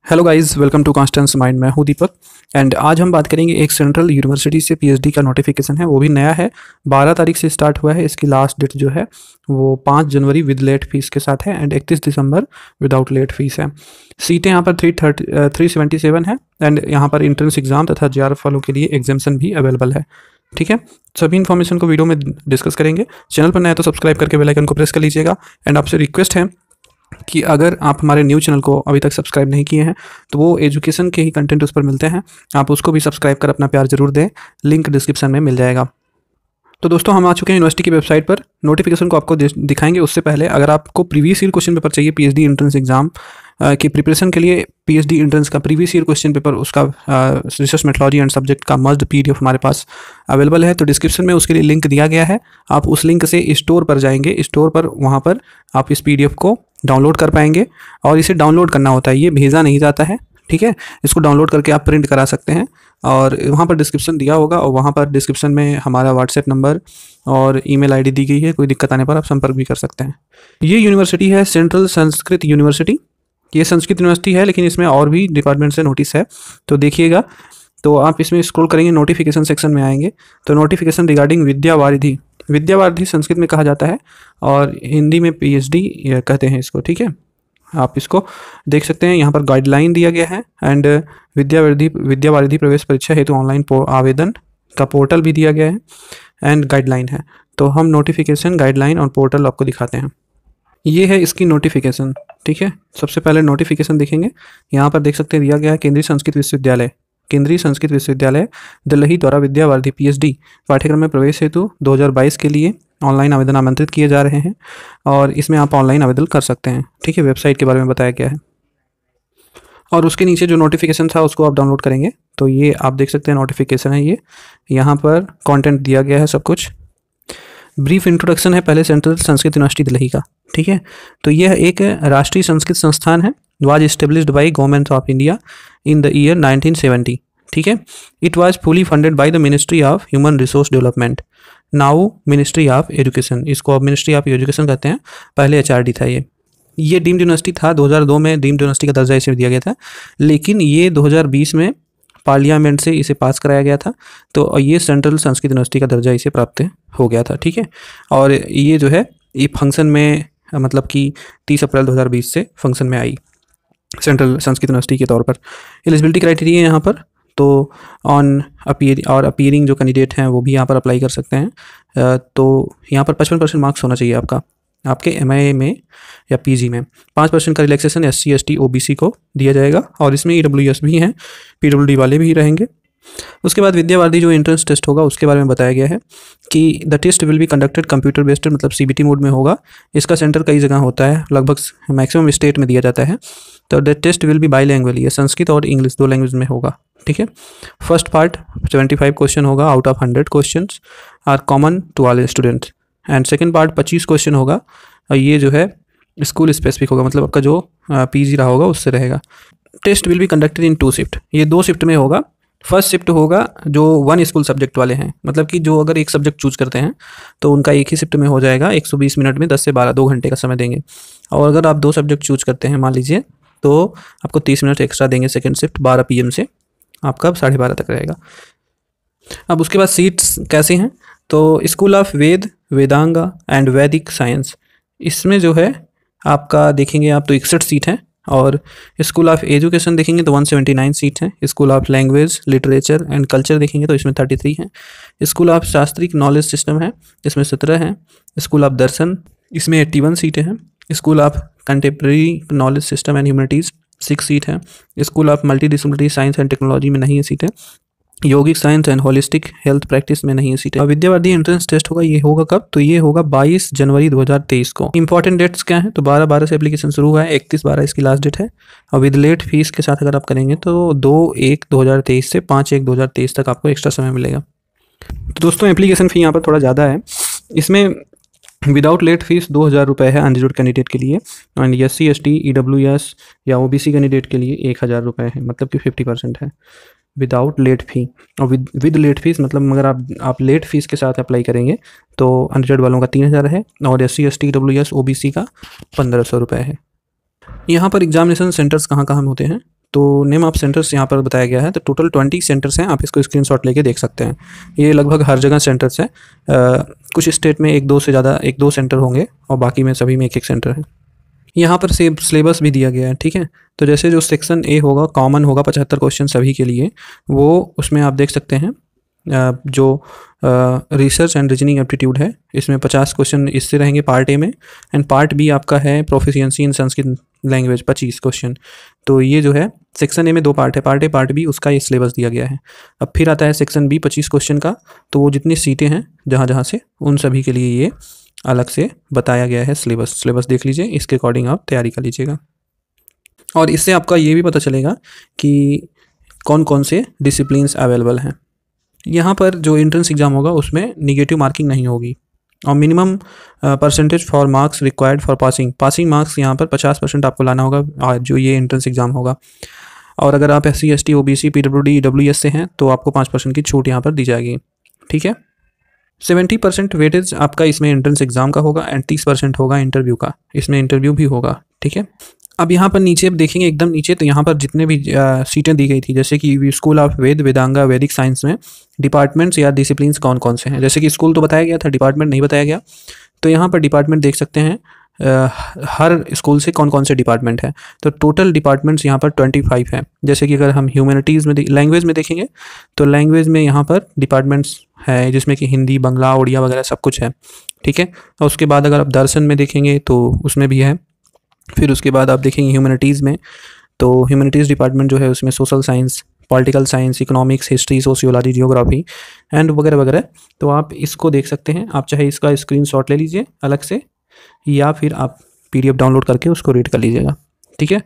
Hello guys, welcome to Constance Mind. मैं हूं Deepak and आज हम बात करेंगे एक सेंट्रल यूनिवर्सिटी से पीएचडी का नोटिफिकेशन है। वो भी नया है, 12 तारीख से स्टार्ट हुआ है। इसकी लास्ट डेट जो है वो 5 जनवरी विद लेट फीस के साथ है and 31 December without late fees है। सीटें यहाँ पर 377 है एंड यहाँ पर इंट्रेंस एग्जाम तथा जेआरएफ वालों के लिए एग्जामेशन भी अवेलेबल है। ठीक है, सभी इन्फॉर्मेशन को वीडियो में डिस्कस करेंगे। चैनल पर नया है तो सब्सक्राइब करके बेल आइकन को प्रेस कर लीजिएगा एंड आपसे रिक्वेस्ट है कि अगर आप हमारे न्यू चैनल को अभी तक सब्सक्राइब नहीं किए हैं तो वो एजुकेशन के ही कंटेंट उस पर मिलते हैं, आप उसको भी सब्सक्राइब कर अपना प्यार जरूर दें। लिंक डिस्क्रिप्शन में मिल जाएगा। तो दोस्तों, हम आ चुके हैं यूनिवर्सिटी की वेबसाइट पर। नोटिफिकेशन को आपको दिखाएंगे। उससे पहले अगर आपको प्रीवियस ईयर क्वेश्चन पेपर चाहिए पीएचडी एंट्रेंस एग्जाम की प्रिपरेशन के लिए, पीएचडी एंट्रेंस का प्रीवियस ईयर क्वेश्चन पेपर, उसका रिसर्च मेथोडोलॉजी एंड सब्जेक्ट का मर्ज पीडीएफ हमारे पास अवेलेबल है। तो डिस्क्रिप्शन में उसके लिए लिंक दिया गया है। आप उस लिंक से स्टोर पर जाएंगे, स्टोर पर वहाँ पर आप इस पीडीएफ को डाउनलोड कर पाएंगे। और इसे डाउनलोड करना होता है, ये भेजा नहीं जाता है। ठीक है, इसको डाउनलोड करके आप प्रिंट करा सकते हैं और वहाँ पर डिस्क्रिप्शन दिया होगा और वहाँ पर डिस्क्रिप्शन में हमारा व्हाट्सएप नंबर और ईमेल आईडी दी गई है। कोई दिक्कत आने पर आप संपर्क भी कर सकते हैं। ये यूनिवर्सिटी है सेंट्रल संस्कृत यूनिवर्सिटी। ये संस्कृत यूनिवर्सिटी है लेकिन इसमें और भी डिपार्टमेंट से नोटिस है, तो देखिएगा। तो आप इसमें स्क्रॉल करेंगे, नोटिफिकेशन सेक्शन में आएंगे तो नोटिफिकेशन रिगार्डिंग विद्यावारिधि, विद्यावारिधि संस्कृत में कहा जाता है और हिंदी में पीएचडी कहते हैं इसको। ठीक है, आप इसको देख सकते हैं। यहाँ पर गाइडलाइन दिया गया है एंड विद्यावारिधि प्रवेश परीक्षा हेतु ऑनलाइन आवेदन का पोर्टल भी दिया गया है एंड गाइडलाइन है। तो हम नोटिफिकेशन, गाइडलाइन और पोर्टल आपको दिखाते हैं। ये है इसकी नोटिफिकेशन। ठीक है, सबसे पहले नोटिफिकेशन देखेंगे। यहाँ पर देख सकते हैं दिया गया है केंद्रीय संस्कृत विश्वविद्यालय, केंद्रीय संस्कृत विश्वविद्यालय दिल्ली द्वारा विद्यावारिधि पीएचडी पाठ्यक्रम में प्रवेश हेतु 2022 के लिए ऑनलाइन आवेदन आमंत्रित किए जा रहे हैं और इसमें आप ऑनलाइन आवेदन कर सकते हैं। ठीक है, वेबसाइट के बारे में बताया गया है और उसके नीचे जो नोटिफिकेशन था उसको आप डाउनलोड करेंगे तो ये आप देख सकते हैं नोटिफिकेशन है। ये यहाँ पर कंटेंट दिया गया है सब कुछ। ब्रीफ इंट्रोडक्शन है पहले सेंट्रल संस्कृत यूनिवर्सिटी दिल्ली का। ठीक है, तो यह एक राष्ट्रीय संस्कृत संस्थान है। Was established by government of India in the year 1970। ठीक है, it was fully funded by the ministry of human resource development, now ministry of education. इसको अब मिनिस्ट्री ऑफ एजुकेशन कहते हैं, पहले एचआरडी था। ये डीम्ड यूनिवर्सिटी था। 2002 में डीम्ड यूनिवर्सिटी का दर्जा इसे दिया गया था, लेकिन ये 2020 में पार्लियामेंट से इसे पास कराया गया था तो ये सेंट्रल संस्कृत यूनिवर्सिटी का दर्जा इसे प्राप्त हो गया था। ठीक है, और ये जो है ये फंक्शन में मतलब कि 30 अप्रैल 2020 से फंक्शन में आई सेंट्रल संस्कृत यूनिवर्सिटी के तौर पर। एलिजिबिलिटी क्राइटेरिया यहाँ पर तो ऑन अपीयरिंग जो कैंडिडेट हैं वो भी यहाँ पर अप्लाई कर सकते हैं। तो यहाँ पर 55% मार्क्स होना चाहिए आपके एमए में या पीजी में। 5% का रिलैक्सेशन एससी एसटी ओबीसी को दिया जाएगा और इसमें ईडब्ल्यूएस भी हैं, पीडब्ल्यूडी वाले भी रहेंगे। उसके बाद विद्यावारिधि जो एंट्रेंस टेस्ट होगा उसके बारे में बताया गया है कि the test will be conducted computer based, मतलब सीबीटी मोड में होगा। इसका सेंटर कई जगह होता है, लगभग मैक्सिमम स्टेट में दिया जाता है। तो द टेस्ट विल बी बाईलैंग्वेज, ये संस्कृत और इंग्लिश 2 लैंग्वेज में होगा। ठीक है, फर्स्ट पार्ट 75 क्वेश्चन होगा out of 100 question are common to all students and second part 25 question होगा और ये जो है स्कूल स्पेसिफिक होगा, मतलब आपका जो पीजी रहा होगा उससे रहेगा। Test will be conducted in 2 shift, ये 2 शिफ्ट में होगा। फर्स्ट शिफ्ट होगा जो 1 स्कूल सब्जेक्ट वाले हैं, मतलब कि जो अगर एक सब्जेक्ट चूज करते हैं तो उनका एक ही शिफ्ट में हो जाएगा। 120 मिनट में 10 से 12, 2 घंटे का समय देंगे। और अगर आप 2 सब्जेक्ट चूज करते हैं मान लीजिए तो आपको 30 मिनट एक्स्ट्रा देंगे। सेकेंड शिफ्ट 12 PM से आपका 12:30 तक रहेगा। अब उसके बाद सीट्स कैसे हैं, तो स्कूल ऑफ वेद, वेदांगा एंड वैदिक साइंस, इसमें जो है आपका देखेंगे आप तो 61 सीट हैं। और स्कूल ऑफ एजुकेशन देखेंगे तो 179 सीट हैं। School of language, literature and culture देखेंगे तो इसमें 33 हैं। स्कूल ऑफ शास्त्रिक नॉलेज सिस्टम है, इसमें 17 हैं। स्कूल ऑफ दर्शन, इसमें 81 सीटें हैं। School of contemporary knowledge system and humanities 6 seat हैं। School of multi disciplinary science and technology में नहीं है सीटें। Yogic science and holistic health practice में नहीं है सीटें। और विद्यावारिधि एंट्रेंस टेस्ट होगा, ये होगा कब, तो ये होगा 22 जनवरी 2023 को। इंपॉर्टेंट डेट्स क्या हैं, तो 12/12 से एप्लीकेशन शुरू हुआ है, 31/12 इसकी लास्ट डेट है। और विद लेट फीस के साथ अगर आप करेंगे तो 2/1/2023 से 5/1/2023 तक आपको एक्स्ट्रा समय मिलेगा। तो दोस्तों, एप्लीकेशन फ़ी यहाँ पर थोड़ा ज़्यादा है। इसमें विदाउट लेट फीस 2000 रुपये है अनरिजर्व कैंडिडेट के लिए एंड SC ST EWS या OBC कैंडिडेट के लिए 1000 रुपये है, मतलब कि 50% है विदाउट लेट फी। और विद लेट फीस मतलब मगर आप लेट फीस के साथ अप्लाई करेंगे तो अनरिजर्व वालों का 3000 है और SC ST EWS OBC का 1500 रुपये है। यहाँ पर एग्जामिनेशन सेंटर्स कहाँ कहाँ होते हैं, तो नेम ऑफ सेंटर्स यहाँ पर बताया गया है। तो टोटल 20 सेंटर्स हैं, आप इसको स्क्रीनशॉट लेके देख सकते हैं। ये लगभग हर जगह सेंटर्स हैं। कुछ स्टेट में एक दो सेंटर होंगे और बाकी में सभी में एक सेंटर है। यहाँ पर सिलेबस भी दिया गया है, ठीक है। तो जैसे जो सेक्शन ए होगा कॉमन होगा 75 क्वेश्चन सभी के लिए, वो उसमें आप देख सकते हैं जो रिसर्च एंड रीजनिंग एप्टीट्यूड है इसमें 50 क्वेश्चन इससे रहेंगे पार्ट ए में। एंड पार्ट बी आपका है प्रोफिशिएंसी इन संस्कृत लैंग्वेज 25 क्वेश्चन। तो ये जो है सेक्शन ए में 2 पार्ट है, पार्ट ए पार्ट बी, उसका ये सिलेबस दिया गया है। अब फिर आता है सेक्शन बी 25 क्वेश्चन का, तो वो जितनी सीटें हैं जहाँ जहाँ से उन सभी के लिए ये अलग से बताया गया है सिलेबस देख लीजिए, इसके अकॉर्डिंग आप तैयारी कर लीजिएगा। और इससे आपका ये भी पता चलेगा कि कौन कौन से डिसिप्लिन्स अवेलेबल हैं। यहाँ पर जो एंट्रेंस एग्ज़ाम होगा उसमें निगेटिव मार्किंग नहीं होगी और minimum percentage for marks required for passing marks यहाँ पर 50% आपको लाना होगा जो ये एंट्रेंस एग्ज़ाम होगा। और अगर आप SC ST OBC PWD EWS से हैं तो आपको 5% की छूट यहाँ पर दी जाएगी, ठीक है। 70% वेटेज आपका इसमें एंट्रेंस एग्ज़ाम का होगा एंड 30% होगा इंटरव्यू का, इसमें इंटरव्यू भी होगा, ठीक है। अब यहाँ पर नीचे देखेंगे एकदम नीचे, तो यहाँ पर जितने भी सीटें दी गई थी, जैसे कि स्कूल ऑफ वेदांगा वैदिक साइंस में डिपार्टमेंट्स या डिसिप्लिन्स कौन कौन से हैं। जैसे कि स्कूल तो बताया गया था, डिपार्टमेंट नहीं बताया गया। तो यहाँ पर डिपार्टमेंट देख सकते हैं हर स्कूल से कौन कौन से डिपार्टमेंट है। तो टोटल डिपार्टमेंट्स यहाँ पर 25 हैं। जैसे कि अगर हम ह्यूमैनिटीज़ में लैंग्वेज में देखेंगे तो लैंग्वेज में यहाँ पर डिपार्टमेंट्स है जिसमें कि हिंदी, बंगला, उड़िया वगैरह सब कुछ है, ठीक है। और उसके बाद अगर आप दर्शन में देखेंगे तो उसमें भी है। फिर उसके बाद आप देखेंगे ह्यूमैनिटीज़ में, तो ह्यूमैनिटीज़ डिपार्टमेंट जो है उसमें social science, political science, economics, history, sociology, geography and वगैरह वगैरह। तो आप इसको देख सकते हैं, आप चाहे इसका स्क्रीनशॉट ले लीजिए अलग से या फिर आप PDF डाउनलोड करके उसको रीड कर लीजिएगा, ठीक है।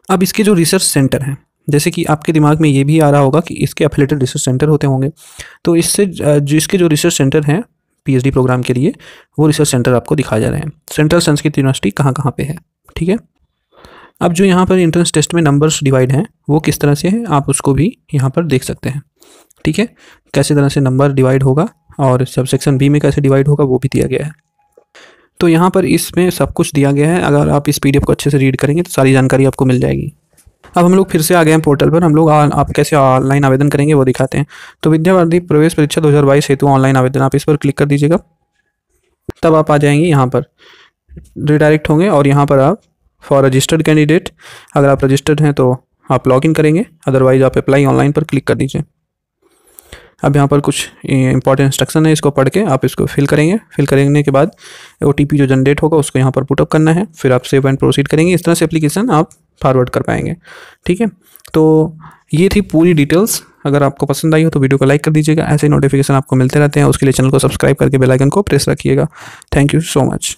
अब इसके जो रिसर्च सेंटर हैं, जैसे कि आपके दिमाग में ये भी आ रहा होगा कि इसके एफिलिएटेड रिसर्च सेंटर होते होंगे, तो इससे इसके जो रिसर्च सेंटर हैं PhD प्रोग्राम के लिए वो रिसर्च सेंटर आपको दिखाए जा रहे हैं। सेंट्रल संस्कृत यूनिवर्सिटी कहाँ कहाँ पे है, ठीक है। अब जो यहाँ पर एंट्रेंस टेस्ट में नंबर्स डिवाइड हैं वो किस तरह से है आप उसको भी यहाँ पर देख सकते हैं, ठीक है। कैसे तरह से नंबर डिवाइड होगा और सब सेक्शन बी में कैसे डिवाइड होगा वो भी दिया गया है। तो यहाँ पर इसमें सब कुछ दिया गया है, अगर आप इस PDF को अच्छे से रीड करेंगे तो सारी जानकारी आपको मिल जाएगी। अब हम लोग फिर से आ गए हैं पोर्टल पर, हम लोग आप कैसे ऑनलाइन आवेदन करेंगे वो दिखाते हैं। तो विद्यावारिधि प्रवेश परीक्षा 2022 हेतु ऑनलाइन आवेदन, आप इस पर क्लिक कर दीजिएगा, तब आप आ जाएंगे यहाँ पर, रिडायरेक्ट होंगे और यहाँ पर आप फॉर रजिस्टर्ड कैंडिडेट, अगर आप रजिस्टर्ड हैं तो आप लॉगिन करेंगे, अदरवाइज आप अप्लाई ऑनलाइन पर क्लिक कर दीजिए। अब यहाँ पर कुछ इंपॉर्टेंट इंस्ट्रक्शन है, इसको पढ़ के आप इसको फिल करेंगे। फिल करने के बाद OTP जो जनरेट होगा उसको यहाँ पर पुटअप करना है, फिर आप सेव एंड प्रोसीड करेंगे। इस तरह से एप्लीकेशन आप फॉरवर्ड कर पाएंगे, ठीक है। तो ये थी पूरी डिटेल्स। अगर आपको पसंद आई हो तो वीडियो को लाइक कर दीजिएगा। ऐसे नोटिफिकेशन आपको मिलते रहते हैं, उसके लिए चैनल को सब्सक्राइब करके बेल आइकन को प्रेस रखिएगा। Thank you so much.